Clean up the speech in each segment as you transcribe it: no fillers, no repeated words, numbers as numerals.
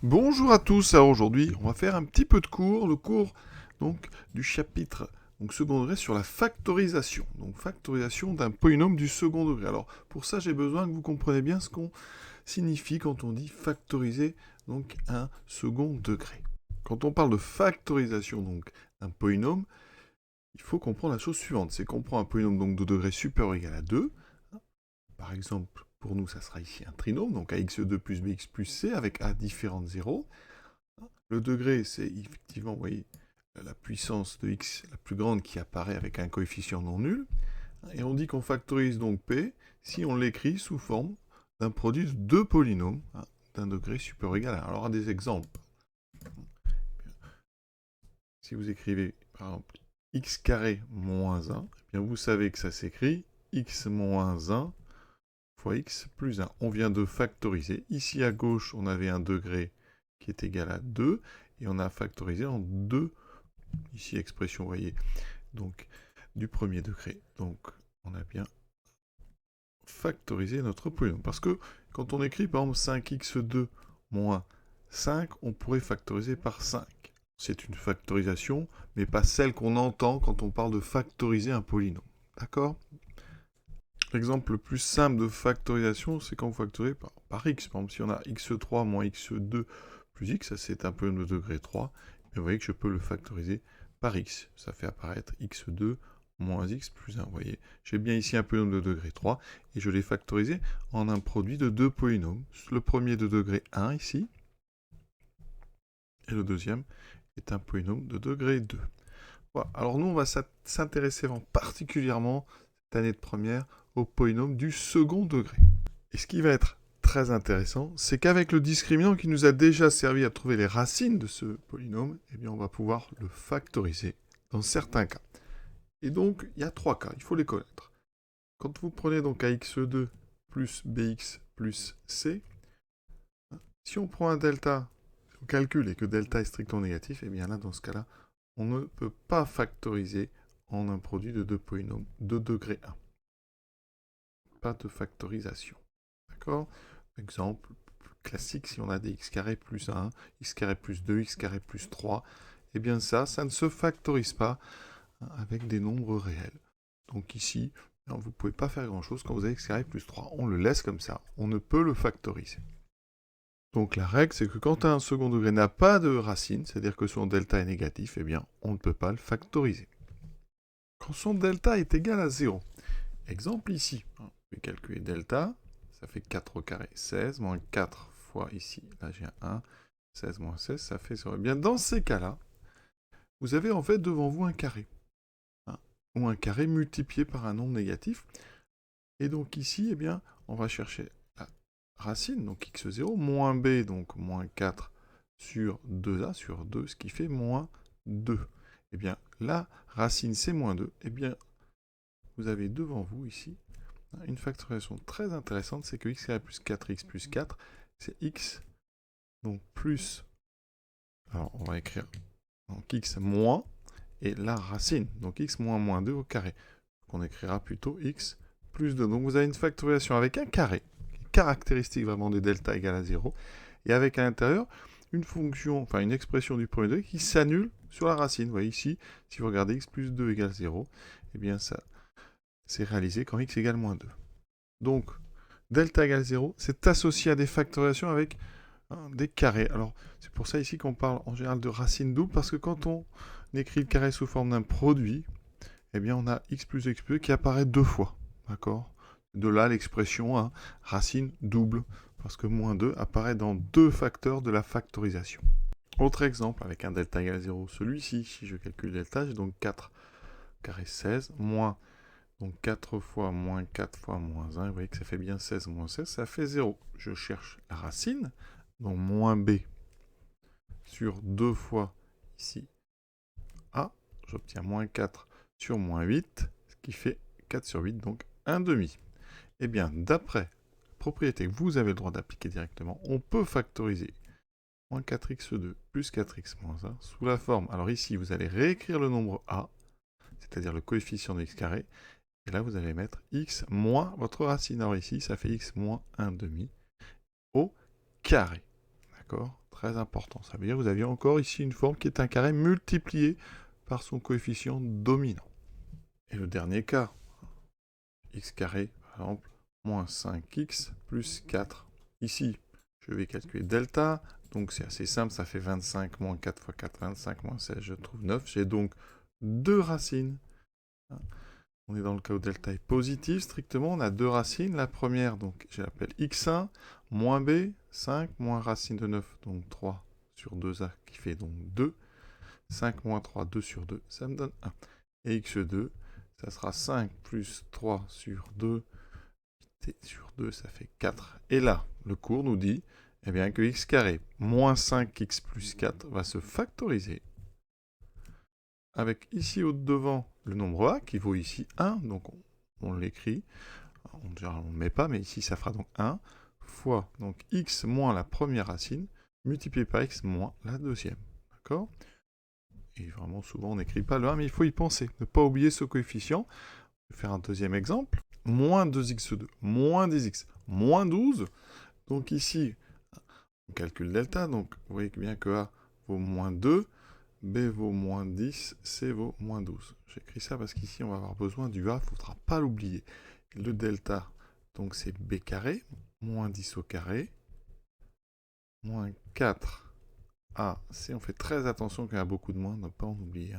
Bonjour à tous, alors aujourd'hui on va faire un petit peu de cours, le cours donc, du chapitre second degré sur la factorisation. Donc factorisation d'un polynôme du second degré. Alors pour ça j'ai besoin que vous compreniez bien ce qu'on signifie quand on dit factoriser donc un second degré. Quand on parle de factorisation donc d'un polynôme, il faut comprendre la chose suivante, c'est qu'on prend un polynôme donc de degré supérieur ou égal à 2. Par exemple, pour nous ça sera ici un trinôme, donc ax2 plus bx plus c avec a différentes zéros. Le degré, c'est effectivement, vous voyez, la puissance de x la plus grande qui apparaît avec un coefficient non nul. Et on dit qu'on factorise donc P si on l'écrit sous forme d'un produit de deux polynômes d'un degré supérieur ou égal à 1. Alors, des exemples. Si vous écrivez, par exemple, x carré moins 1, eh bien vous savez que ça s'écrit x moins 1 fois x plus 1. On vient de factoriser. Ici, à gauche, on avait un degré qui est égal à 2, et on a factorisé en 2, ici expression, vous voyez, donc du premier degré. Donc on a bien factorisé notre polynôme. Parce que quand on écrit par exemple 5x2 moins 5, on pourrait factoriser par 5. C'est une factorisation, mais pas celle qu'on entend quand on parle de factoriser un polynôme. D'accord ? L'exemple le plus simple de factorisation, c'est quand vous factorisez par x. Par exemple, si on a x3 moins x2 plus x, ça c'est un polynôme de degré 3, et vous voyez que je peux le factoriser par x. Ça fait apparaître x2 moins x plus 1. Vous voyez, j'ai bien ici un polynôme de degré 3, et je l'ai factorisé en un produit de deux polynômes. Le premier de degré 1 ici, et le deuxième est un polynôme de degré 2. Voilà. Alors nous, on va s'intéresser particulièrement, cette année de première, au polynôme du second degré. Et ce qui va être très intéressant, c'est qu'avec le discriminant qui nous a déjà servi à trouver les racines de ce polynôme, eh bien on va pouvoir le factoriser dans certains cas. Et donc, il y a trois cas, il faut les connaître. Quand vous prenez donc ax2 plus bx plus c, si on prend un delta, on calcule et que delta est strictement négatif, eh bien là, dans ce cas-là, on ne peut pas factoriser en un produit de deux polynômes de degré 1. Pas de factorisation. D'accord ? Exemple classique, si on a des x carré plus 1, x carré plus 2, x carré plus 3, eh bien ça ne se factorise pas avec des nombres réels. Donc ici, vous ne pouvez pas faire grand-chose quand vous avez x carré plus 3. On le laisse comme ça, on ne peut le factoriser. Donc la règle, c'est que quand un second degré n'a pas de racine, c'est-à-dire que son delta est négatif, eh bien on ne peut pas le factoriser. Quand son delta est égal à 0, exemple ici, je vais calculer delta, ça fait 4 au carré, 16, moins 4 fois ici, là j'ai un 1, 16 moins 16, ça fait 0. Eh bien, dans ces cas-là, vous avez en fait devant vous un carré, ou un carré multiplié par un nombre négatif. Et donc ici, eh bien, on va chercher la racine, donc x0, moins b, donc moins 4 sur 2a, sur 2, ce qui fait moins 2. Eh bien, la racine, c'est moins 2. Eh bien, vous avez devant vous ici une factorisation très intéressante, c'est que x carré plus 4x plus 4, c'est x, donc plus, alors on va écrire donc x moins, et la racine, donc x moins moins 2 au carré. Donc on écrira plutôt x plus 2. Donc vous avez une factorisation avec un carré, caractéristique vraiment de delta égale à 0, et avec à l'intérieur une fonction, enfin une expression du premier degré qui s'annule sur la racine. Vous voyez ici, si vous regardez x plus 2 égale 0, eh bien ça, c'est réalisé quand x égale moins 2. Donc, delta égale 0, c'est associé à des factorisations avec des carrés. Alors, c'est pour ça ici qu'on parle en général de racine double, parce que quand on écrit le carré sous forme d'un produit, eh bien on a x plus qui apparaît deux fois. D'accord ? De là l'expression racine double, parce que moins 2 apparaît dans deux facteurs de la factorisation. Autre exemple, avec un delta égale 0, celui-ci, si je calcule delta, j'ai donc 4 carré 16, moins donc 4 fois moins 4 fois moins 1, vous voyez que ça fait bien 16 moins 16, ça fait 0. Je cherche la racine, donc moins b sur 2 fois ici a, j'obtiens moins 4 sur moins 8, ce qui fait 4 sur 8, donc 1 demi. Eh bien, d'après la propriété que vous avez le droit d'appliquer directement, on peut factoriser moins 4x2 plus 4x moins 1 sous la forme. Alors ici, vous allez réécrire le nombre a, c'est-à-dire le coefficient de x carré, et là, vous allez mettre x moins votre racine. Alors ici, ça fait x moins 1 demi au carré. D'accord ? Très très important. Ça veut dire que vous aviez encore ici une forme qui est un carré multiplié par son coefficient dominant. Et le dernier cas, x carré, par exemple, moins 5x plus 4. Ici, je vais calculer delta, donc c'est assez simple, ça fait 25 moins 4 fois 4, 25 moins 16, je trouve 9. J'ai donc deux racines. On est dans le cas où delta est positif, strictement, on a deux racines. La première, donc je l'appelle x1, moins b, 5, moins racine de 9, donc 3 sur 2a, qui fait donc 2. 5 moins 3, 2 sur 2, ça me donne 1. Et x2, ça sera 5 plus 3 sur 2, t sur 2, ça fait 4. Et là, le cours nous dit eh bien, que x carré moins 5x plus 4 va se factoriser avec ici au devant le nombre a qui vaut ici 1, donc on l'écrit, on ne le met pas, mais ici ça fera donc 1 fois donc x moins la première racine multiplié par x moins la deuxième. D'accord? Et vraiment souvent on n'écrit pas le 1, mais il faut y penser, ne pas oublier ce coefficient. Je vais faire un deuxième exemple. Moins 2x2, moins 10x, moins 12. Donc ici, on calcule delta, donc vous voyez bien que a vaut moins 2, b vaut moins 10, c vaut moins 12. J'écris ça parce qu'ici on va avoir besoin du a, il ne faudra pas l'oublier. Le delta, donc c'est b carré, moins 10 au carré, moins 4 a, c. On fait très attention qu'il y a beaucoup de moins, ne pas en oublier.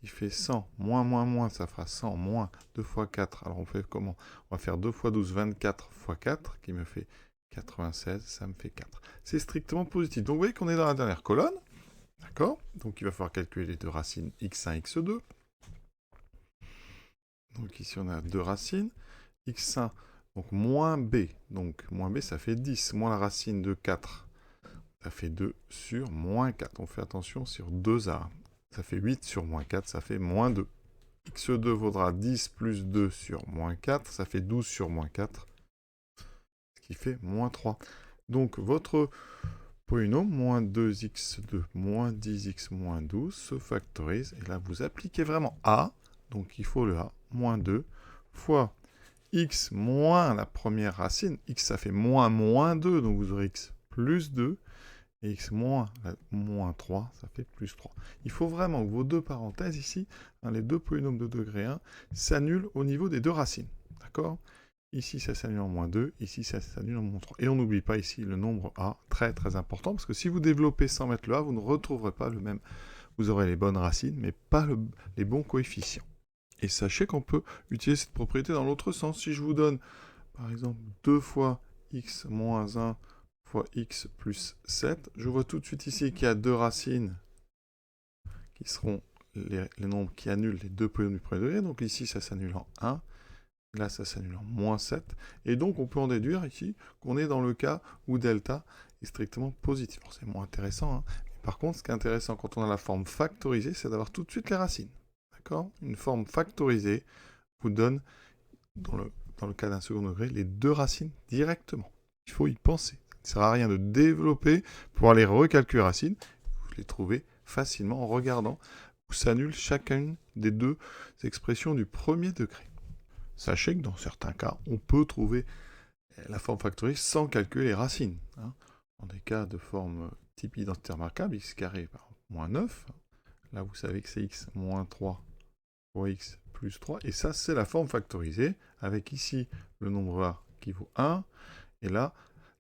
Qui fait 100, moins, ça fera 100, moins 2 fois 4. Alors on fait comment? On va faire 2 fois 12, 24 fois 4, qui me fait 96, ça me fait 4. C'est strictement positif. Donc vous voyez qu'on est dans la dernière colonne. D'accord? Donc il va falloir calculer les deux racines x1, x2. Donc ici on a deux racines. x1, donc moins b. Donc moins b, ça fait 10. Moins la racine de 4, ça fait 2 sur moins 4. On fait attention sur 2a. Ça fait 8 sur moins 4, ça fait moins 2. x2 vaudra 10 plus 2 sur moins 4, ça fait 12 sur moins 4, ce qui fait moins 3. Donc votre polynôme, moins 2x2 moins 10x moins 12, se factorise. Et là, vous appliquez vraiment a, donc il faut le a, moins 2, fois x moins la première racine. X, ça fait moins 2, donc vous aurez x plus 2. Et x moins 3, ça fait plus 3. Il faut vraiment que vos deux parenthèses ici, les deux polynômes de degré 1, s'annulent au niveau des deux racines. D'accord? Ici, ça s'annule en moins 2, ici, ça s'annule en moins 3. Et on n'oublie pas ici le nombre a, très très important, parce que si vous développez sans mettre le a, vous ne retrouverez pas le même. Vous aurez les bonnes racines, mais pas les bons coefficients. Et sachez qu'on peut utiliser cette propriété dans l'autre sens. Si je vous donne, par exemple, 2 fois x moins 1 fois x plus 7. Je vois tout de suite ici qu'il y a deux racines qui seront les nombres qui annulent les deux polynômes du premier degré. Donc ici, ça s'annule en 1. Là, ça s'annule en moins 7. Et donc, on peut en déduire ici qu'on est dans le cas où delta est strictement positif. C'est moins intéressant. Par contre, ce qui est intéressant quand on a la forme factorisée, c'est d'avoir tout de suite les racines. D'accord? Une forme factorisée vous donne, dans le cas d'un second degré, les deux racines directement. Il faut y penser. Il ne sert à rien de développer pour aller recalculer les racines. Vous les trouvez facilement en regardant où s'annule chacune des deux expressions du premier degré. Sachez que dans certains cas, on peut trouver la forme factorisée sans calculer les racines. Dans des cas de forme type identité remarquable, x carré par moins 9, là vous savez que c'est x moins 3 fois x plus 3, et ça c'est la forme factorisée, avec ici le nombre a qui vaut 1, et là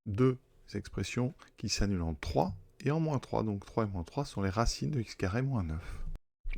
deux expressions qui s'annulent en 3 et en moins 3. Donc 3 et moins 3 sont les racines de x carré moins 9.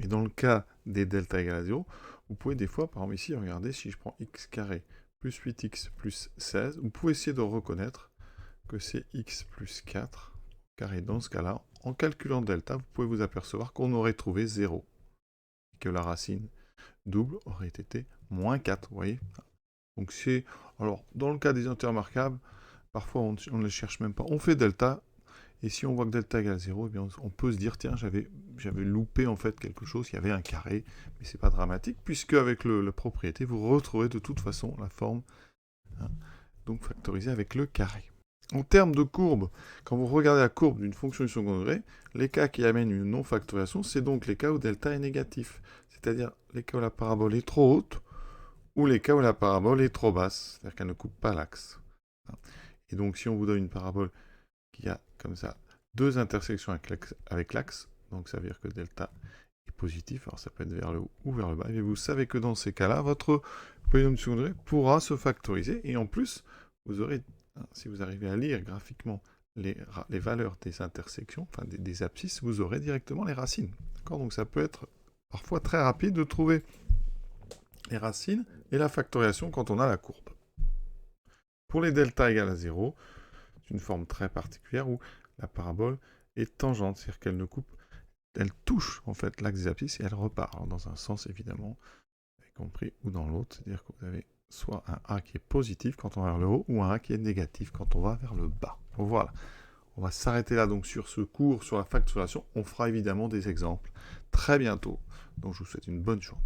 Et dans le cas des delta égale à 0, vous pouvez des fois, par exemple ici, regardez, si je prends x carré plus 8x plus 16, vous pouvez essayer de reconnaître que c'est x plus 4 carré. Dans ce cas-là, en calculant delta, vous pouvez vous apercevoir qu'on aurait trouvé 0. Et que la racine double aurait été moins 4, vous voyez. Donc c'est... Alors, dans le cas des entiers remarquables, parfois, on ne les cherche même pas. On fait delta, et si on voit que delta égale 0, eh bien, on peut se dire, tiens, j'avais loupé en fait quelque chose, il y avait un carré, mais c'est pas dramatique, puisque avec la propriété, vous retrouvez de toute façon la forme, donc factorisée avec le carré. En termes de courbe, quand vous regardez la courbe d'une fonction du second degré, les cas qui amènent une non-factorisation, c'est donc les cas où delta est négatif, c'est-à-dire les cas où la parabole est trop haute, ou les cas où la parabole est trop basse, c'est-à-dire qu'elle ne coupe pas l'axe. Et donc, si on vous donne une parabole qui a comme ça deux intersections avec l'axe, donc ça veut dire que delta est positif, alors ça peut être vers le haut ou vers le bas, et vous savez que dans ces cas-là, votre polynôme du second degré pourra se factoriser, et en plus, vous aurez, si vous arrivez à lire graphiquement les valeurs des intersections, enfin des abscisses, vous aurez directement les racines. D'accord? Donc ça peut être parfois très rapide de trouver les racines et la factorisation quand on a la courbe. Pour les delta égale à 0, c'est une forme très particulière où la parabole est tangente, c'est-à-dire qu'elle ne coupe, elle touche en fait l'axe des abscisses et elle repart. Alors dans un sens évidemment, vous avez compris, ou dans l'autre, c'est-à-dire que vous avez soit un A qui est positif quand on va vers le haut, ou un A qui est négatif quand on va vers le bas. Donc voilà. On va s'arrêter là donc sur ce cours sur la factorisation. On fera évidemment des exemples très bientôt. Donc je vous souhaite une bonne journée.